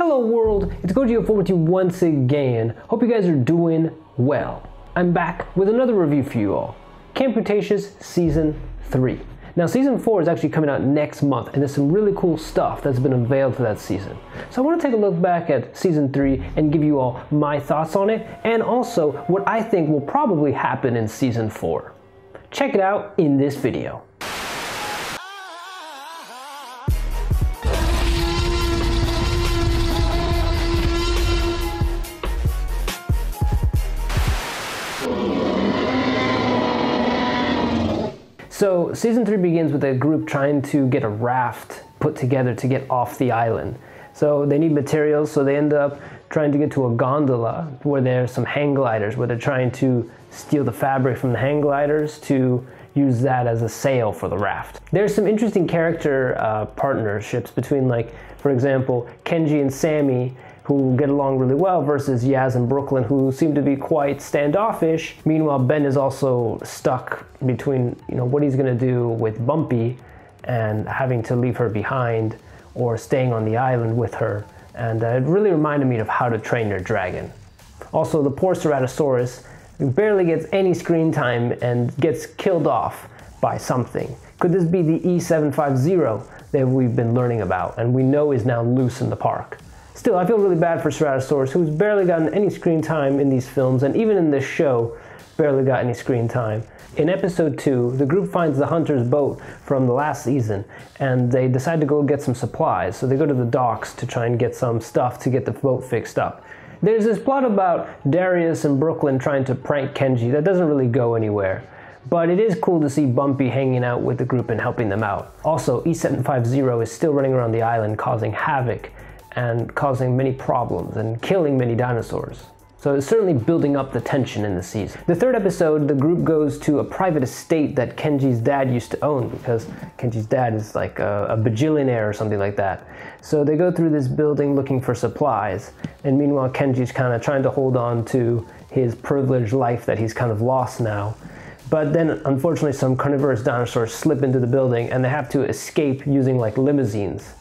Hello world, it's Gojo4 with you once again. Hope you guys are doing well. I'm back with another review for you all. Camp Cretaceous Season 3. Now Season 4 is actually coming out next month, and there's some really cool stuff that's been unveiled for that season. So I want to take a look back at Season 3 and give you all my thoughts on it, and also what I think will probably happen in Season 4. Check it out in this video. So Season 3 begins with a group trying to get a raft put together to get off the island. So they need materials, so they end up trying to get to a gondola where there's some hang gliders, where they're trying to steal the fabric from the hang gliders to use that as a sail for the raft. There's some interesting character partnerships between, like, for example, Kenji and Sammy, who get along really well, versus Yaz and Brooklyn, who seem to be quite standoffish. Meanwhile, Ben is also stuck between, what he's gonna do with Bumpy and having to leave her behind or staying on the island with her. And it really reminded me of How to Train Your Dragon. Also, the poor Ceratosaurus barely gets any screen time and gets killed off by something. Could this be the E750 that we've been learning about and we know is now loose in the park? Still, I feel really bad for Ceratosaurus, who's barely gotten any screen time in these films, and even in this show, barely got any screen time. In episode 2, the group finds the hunter's boat from the last season, and they decide to go get some supplies. So they go to the docks to try and get some stuff to get the boat fixed up. There's this plot about Darius and Brooklyn trying to prank Kenji that doesn't really go anywhere. But it is cool to see Bumpy hanging out with the group and helping them out. Also, E750 is still running around the island causing havoc and causing many problems and killing many dinosaurs. So it's certainly building up the tension in the season. The third episode, the group goes to a private estate that Kenji's dad used to own, because Kenji's dad is like a bajillionaire or something like that. So they go through this building looking for supplies, and meanwhile Kenji's kind of trying to hold on to his privileged life that he's kind of lost now. But then unfortunately some carnivorous dinosaurs slip into the building and they have to escape using like limousines.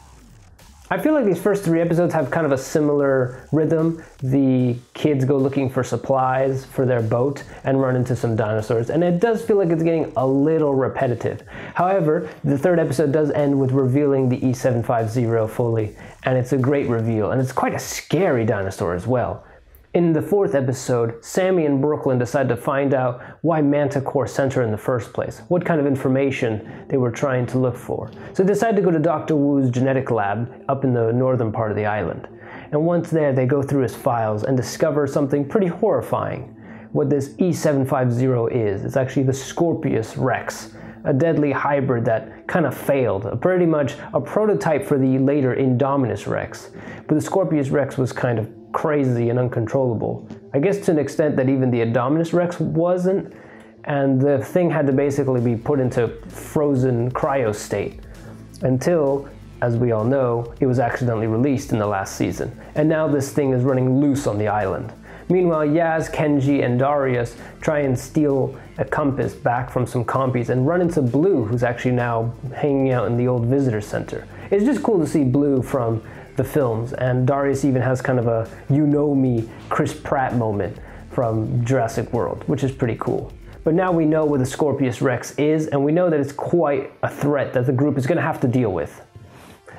I feel like these first 3 episodes have kind of a similar rhythm. The kids go looking for supplies for their boat and run into some dinosaurs, and it does feel like it's getting a little repetitive. However, the third episode does end with revealing the E750 fully, and it's a great reveal, and it's quite a scary dinosaur as well. In the 4th episode, Sammy and Brooklyn decide to find out why Manticore sent her in the first place, what kind of information they were trying to look for. So they decide to go to Dr. Wu's genetic lab up in the northern part of the island. And once there, they go through his files and discover something pretty horrifying. What this E750 is, it's actually the Scorpius Rex, a deadly hybrid that kind of failed, pretty much a prototype for the later Indominus Rex. But the Scorpius Rex was kind of crazy and uncontrollable. I guess to an extent that even the Indominus Rex wasn't, and the thing had to basically be put into frozen cryo state until, as we all know, it was accidentally released in the last season. And now this thing is running loose on the island. Meanwhile, Yaz, Kenji, and Darius try and steal a compass back from some compies and run into Blue, who's actually now hanging out in the old visitor center. It's just cool to see Blue from the films, and Darius even has kind of a you-know-me Chris Pratt moment from Jurassic World, which is pretty cool. But now we know what the Scorpius Rex is, and we know that it's quite a threat that the group is going to have to deal with.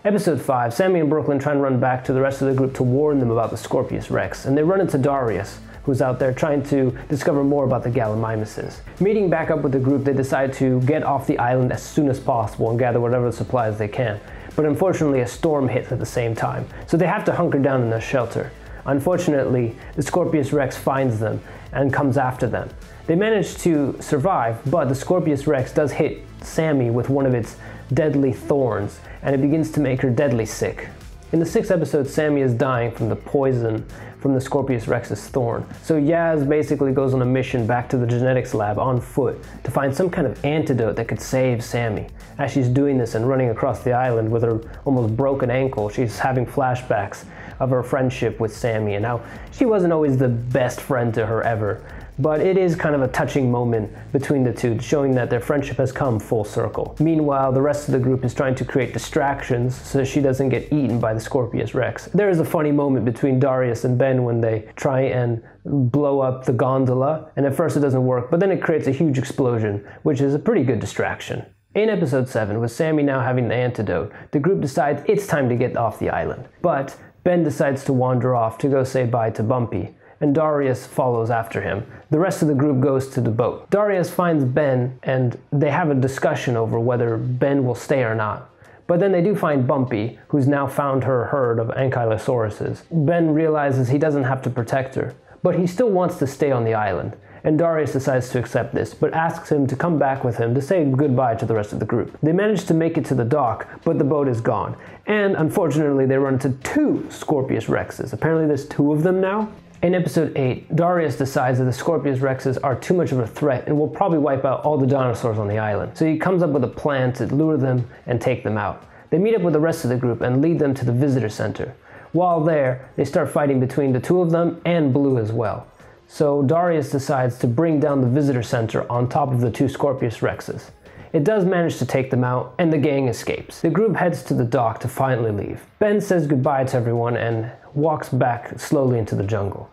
Episode 5, Sammy and Brooklyn try and run back to the rest of the group to warn them about the Scorpius Rex, and they run into Darius, who's out there trying to discover more about the Gallimimuses. Meeting back up with the group, they decide to get off the island as soon as possible and gather whatever supplies they can. But unfortunately a storm hits at the same time, so they have to hunker down in their shelter. Unfortunately, the Scorpius Rex finds them and comes after them. They manage to survive, but the Scorpius Rex does hit Sammy with one of its deadly thorns, and it begins to make her deadly sick. In the 6th episode, Sammy is dying from the poison from the Scorpius Rex's thorn. So Yaz basically goes on a mission back to the genetics lab on foot to find some kind of antidote that could save Sammy. As she's doing this and running across the island with her almost broken ankle, she's having flashbacks of her friendship with Sammy and how she wasn't always the best friend to her ever. But it is kind of a touching moment between the two, showing that their friendship has come full circle. Meanwhile, the rest of the group is trying to create distractions so she doesn't get eaten by the Scorpius Rex. There is a funny moment between Darius and Ben when they try and blow up the gondola, and at first it doesn't work, but then it creates a huge explosion, which is a pretty good distraction. In episode 7, with Sammy now having the antidote, the group decides it's time to get off the island. But Ben decides to wander off to go say bye to Bumpy, and Darius follows after him. The rest of the group goes to the boat. Darius finds Ben, and they have a discussion over whether Ben will stay or not. But then they do find Bumpy, who's now found her herd of ankylosauruses. Ben realizes he doesn't have to protect her, but he still wants to stay on the island. And Darius decides to accept this, but asks him to come back with him to say goodbye to the rest of the group. They manage to make it to the dock, but the boat is gone. And unfortunately, they run into 2 Scorpius Rexes. Apparently there's 2 of them now. In episode 8, Darius decides that the Scorpius Rexes are too much of a threat and will probably wipe out all the dinosaurs on the island. So he comes up with a plan to lure them and take them out. They meet up with the rest of the group and lead them to the visitor center. While there, they start fighting between the 2 of them and Blue as well. So Darius decides to bring down the visitor center on top of the 2 Scorpius Rexes. It does manage to take them out, and the gang escapes. The group heads to the dock to finally leave. Ben says goodbye to everyone and walks back slowly into the jungle.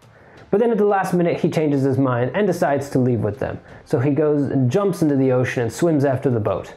But then at the last minute he changes his mind and decides to leave with them. So he goes and jumps into the ocean and swims after the boat.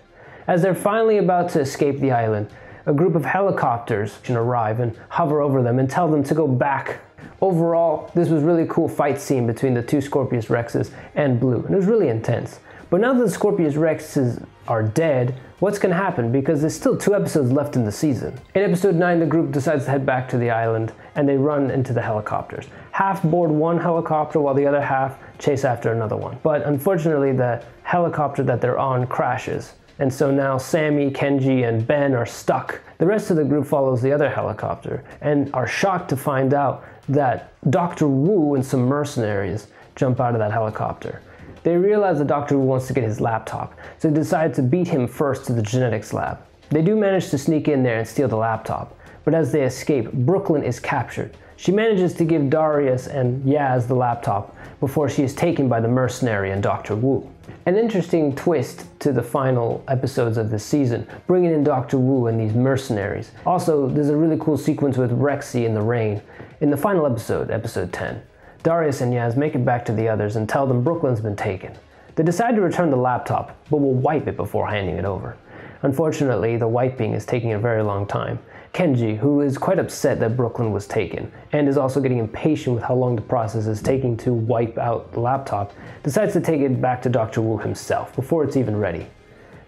As they're finally about to escape the island, a group of helicopters can arrive and hover over them and tell them to go back. Overall, this was a really cool fight scene between the 2 Scorpius Rexes and Blue, and it was really intense. But now that the Scorpius Rexes are dead, what's going to happen? Because there's still 2 episodes left in the season. In episode 9, the group decides to head back to the island, and they run into the helicopters. Half board one helicopter while the other half chase after another one. But unfortunately, the helicopter that they're on crashes. And so now Sammy, Kenji, and Ben are stuck. The rest of the group follows the other helicopter and are shocked to find out that Dr. Wu and some mercenaries jump out of that helicopter. They realize that Dr. Wu wants to get his laptop, so they decide to beat him first to the genetics lab. They do manage to sneak in there and steal the laptop, but as they escape, Brooklyn is captured. She manages to give Darius and Yaz the laptop before she is taken by the mercenary and Dr. Wu. An interesting twist to the final episodes of this season, bringing in Dr. Wu and these mercenaries. Also, there's a really cool sequence with Rexy in the rain. In the final episode, episode 10, Darius and Yaz make it back to the others and tell them Brooklyn's been taken. They decide to return the laptop, but will wipe it before handing it over. Unfortunately, the wiping is taking a very long time. Kenji, who is quite upset that Brooklyn was taken, and is also getting impatient with how long the process is taking to wipe out the laptop, decides to take it back to Dr. Wu himself before it's even ready.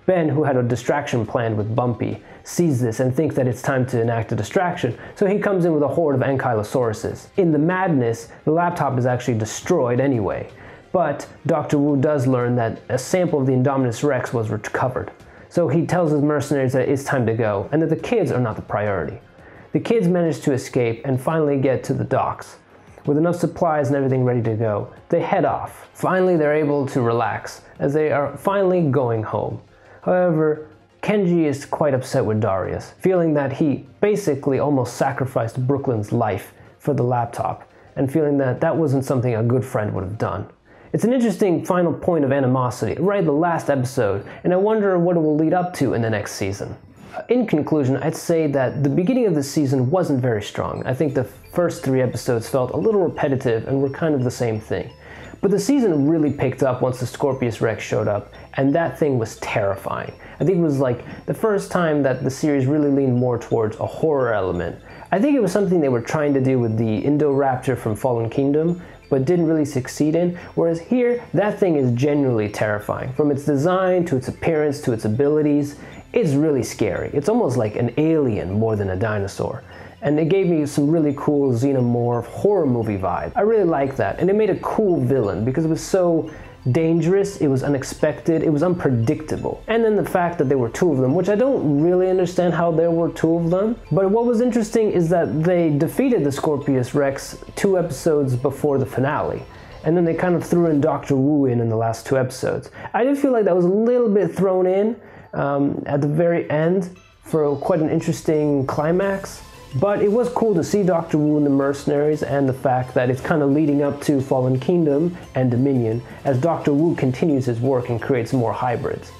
Ben, who had a distraction planned with Bumpy, sees this and thinks that it's time to enact a distraction, so he comes in with a horde of ankylosauruses. In the madness, the laptop is actually destroyed anyway, but Dr. Wu does learn that a sample of the Indominus Rex was recovered. So he tells his mercenaries that it's time to go, and that the kids are not the priority. The kids manage to escape and finally get to the docks. With enough supplies and everything ready to go, they head off. Finally, they're able to relax, as they are finally going home. However, Kenji is quite upset with Darius, feeling that he basically almost sacrificed Brooklyn's life for the laptop, and feeling that that wasn't something a good friend would have done. It's an interesting final point of animosity, right at the last episode, and I wonder what it will lead up to in the next season. In conclusion, I'd say that the beginning of the season wasn't very strong. I think the first 3 episodes felt a little repetitive and were kind of the same thing. But the season really picked up once the Scorpius Rex showed up, and that thing was terrifying. I think it was like the first time that the series really leaned more towards a horror element. I think it was something they were trying to do with the Indoraptor from Fallen Kingdom, but didn't really succeed in, whereas here, that thing is genuinely terrifying. From its design, to its appearance, to its abilities, it's really scary. It's almost like an alien more than a dinosaur. And it gave me some really cool xenomorph horror movie vibe. I really liked that, and it made a cool villain because it was so dangerous, it was unexpected, it was unpredictable. And then the fact that there were 2 of them, which I don't really understand how there were 2 of them. But what was interesting is that they defeated the Scorpius Rex 2 episodes before the finale. And then they kind of threw in Dr. Wu in the last 2 episodes. I did feel like that was a little bit thrown in at the very end for quite an interesting climax. But it was cool to see Dr. Wu and the mercenaries, and the fact that it's kind of leading up to Fallen Kingdom and Dominion as Dr. Wu continues his work and creates more hybrids.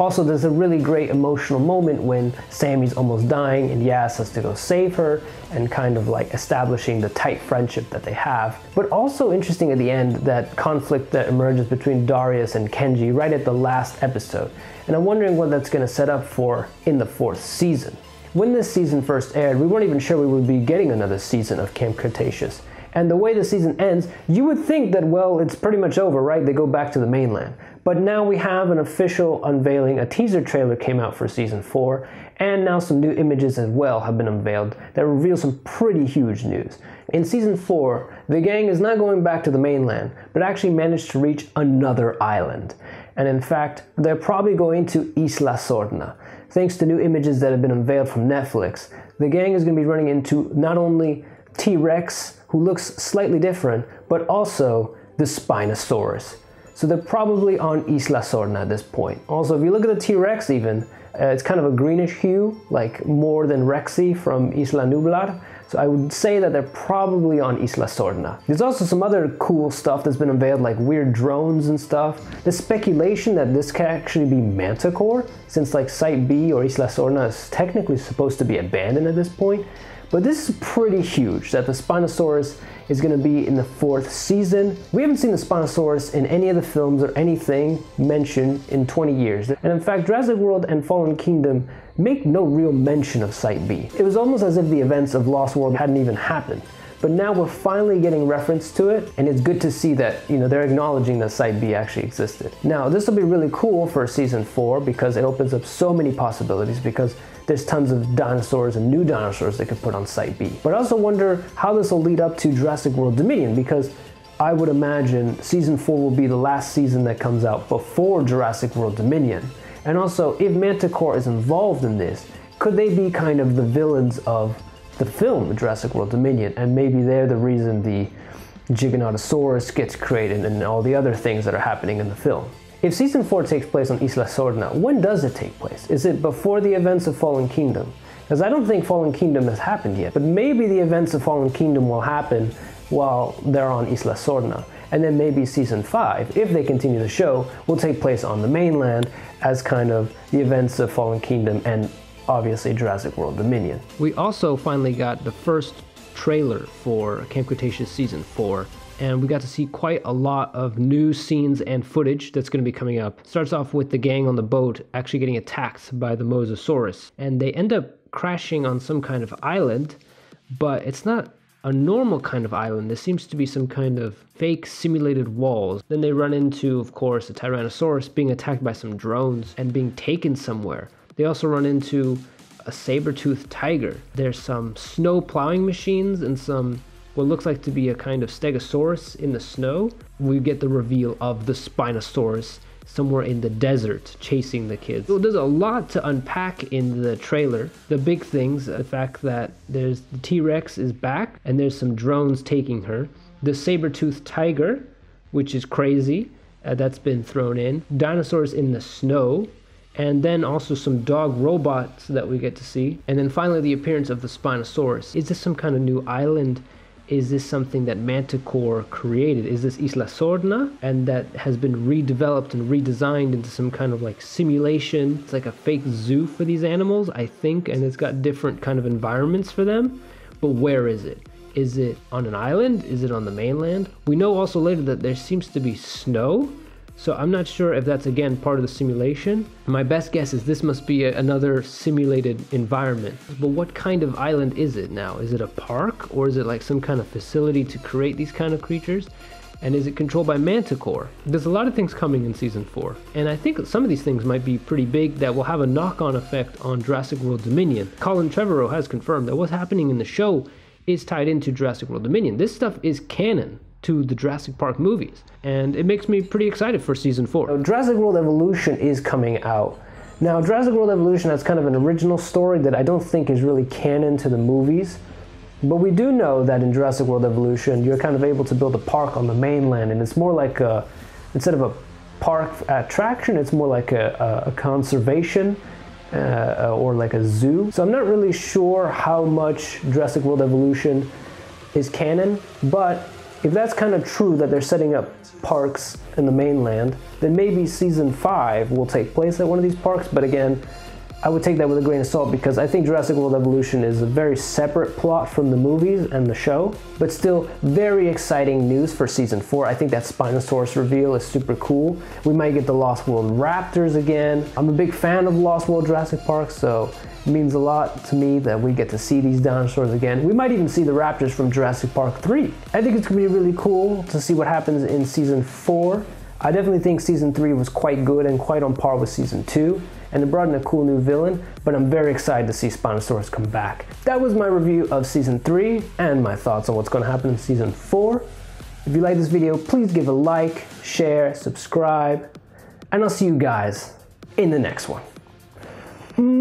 Also, there's a really great emotional moment when Sammy's almost dying and Yas has to go save her, and kind of like establishing the tight friendship that they have. But also interesting at the end, that conflict that emerges between Darius and Kenji right at the last episode. And I'm wondering what that's going to set up for in the 4th season. When this season first aired, we weren't even sure we would be getting another season of Camp Cretaceous. And the way the season ends, you would think that, well, it's pretty much over, right? They go back to the mainland. But now we have an official unveiling. A teaser trailer came out for season 4, and now some new images as well have been unveiled that reveal some pretty huge news. In season 4, the gang is not going back to the mainland, but actually managed to reach another island. And in fact, they're probably going to Isla Sorna. Thanks to new images that have been unveiled from Netflix, the gang is going to be running into not only T-Rex, who looks slightly different, but also the Spinosaurus. So they're probably on Isla Sorna at this point. Also, if you look at the T-Rex even, it's kind of a greenish hue, like more than Rexy from Isla Nublar. So I would say that they're probably on Isla Sorna. There's also some other cool stuff that's been unveiled, like weird drones and stuff. There's speculation that this could actually be Manticore, since like Site B or Isla Sorna is technically supposed to be abandoned at this point. But this is pretty huge, that the Spinosaurus is going to be in the 4th season. We haven't seen the Spinosaurus in any of the films or anything mentioned in 20 years. And in fact, Jurassic World and Fallen Kingdom make no real mention of Site B. It was almost as if the events of Lost World hadn't even happened. But now we're finally getting reference to it, and it's good to see that, they're acknowledging that Site B actually existed. Now, this will be really cool for season 4 because it opens up so many possibilities, because there's tons of dinosaurs and new dinosaurs they could put on Site B. But I also wonder how this will lead up to Jurassic World Dominion, because I would imagine season 4 will be the last season that comes out before Jurassic World Dominion. And also, if Manticore is involved in this, could they be kind of the villains of the film Jurassic World Dominion, and maybe they're the reason the Giganotosaurus gets created and all the other things that are happening in the film? If season 4 takes place on Isla Sorna, when does it take place? Is it before the events of Fallen Kingdom? Because I don't think Fallen Kingdom has happened yet, but maybe the events of Fallen Kingdom will happen while they're on Isla Sorna. And then maybe season 5, if they continue the show, will take place on the mainland as kind of the events of Fallen Kingdom and obviously Jurassic World Dominion. We also finally got the first trailer for Camp Cretaceous season 4. And we got to see quite a lot of new scenes and footage that's going to be coming up. Starts off with the gang on the boat actually getting attacked by the Mosasaurus. And they end up crashing on some kind of island, but it's not a normal kind of island. There seems to be some kind of fake simulated walls. Then they run into, of course, a Tyrannosaurus being attacked by some drones and being taken somewhere. They also run into a saber-toothed tiger. There's some snow plowing machines and some what looks like to be a kind of stegosaurus in the snow. We get the reveal of the Spinosaurus somewhere in the desert chasing the kids. So there's a lot to unpack in the trailer. The big things, the fact that there's the T-Rex is back and there's some drones taking her. The saber-toothed tiger, which is crazy, that's been thrown in. Dinosaurs in the snow. And then also some dog robots that we get to see. And then finally the appearance of the Spinosaurus. Is this some kind of new island? Is this something that Manticore created? Is this Isla Sorna? And that has been redeveloped and redesigned into some kind of like simulation. It's like a fake zoo for these animals, I think, and it's got different kind of environments for them. But where is it? Is it on an island? Is it on the mainland? We know also later that there seems to be snow. So I'm not sure if that's again part of the simulation. My best guess is this must be another simulated environment. But what kind of island is it now? Is it a park, or is it like some kind of facility to create these kind of creatures? And is it controlled by Manticore? There's a lot of things coming in season 4. And I think some of these things might be pretty big that will have a knock-on effect on Jurassic World Dominion. Colin Trevorrow has confirmed that what's happening in the show is tied into Jurassic World Dominion. This stuff is canon to the Jurassic Park movies, and it makes me pretty excited for season 4. So Jurassic World Evolution is coming out. Now, Jurassic World Evolution has kind of an original story that I don't think is really canon to the movies, but we do know that in Jurassic World Evolution, you're kind of able to build a park on the mainland, and it's more like instead of a park attraction, it's more like a conservation or like a zoo. So I'm not really sure how much Jurassic World Evolution is canon, but if that's kind of true that they're setting up parks in the mainland, then maybe season 5 will take place at one of these parks. But again, I would take that with a grain of salt because I think Jurassic World Evolution is a very separate plot from the movies and the show, but still very exciting news for season 4. I think that Spinosaurus reveal is super cool. We might get the Lost World Raptors again. I'm a big fan of Lost World Jurassic Park, so it means a lot to me that we get to see these dinosaurs again. We might even see the raptors from Jurassic Park 3. I think it's gonna be really cool to see what happens in season 4. I definitely think season 3 was quite good and quite on par with season 2. And it brought in a cool new villain, but I'm very excited to see Spinosaurus come back. That was my review of season 3 and my thoughts on what's going to happen in season 4. If you like this video, please give a like, share, subscribe, and I'll see you guys in the next one.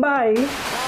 Bye!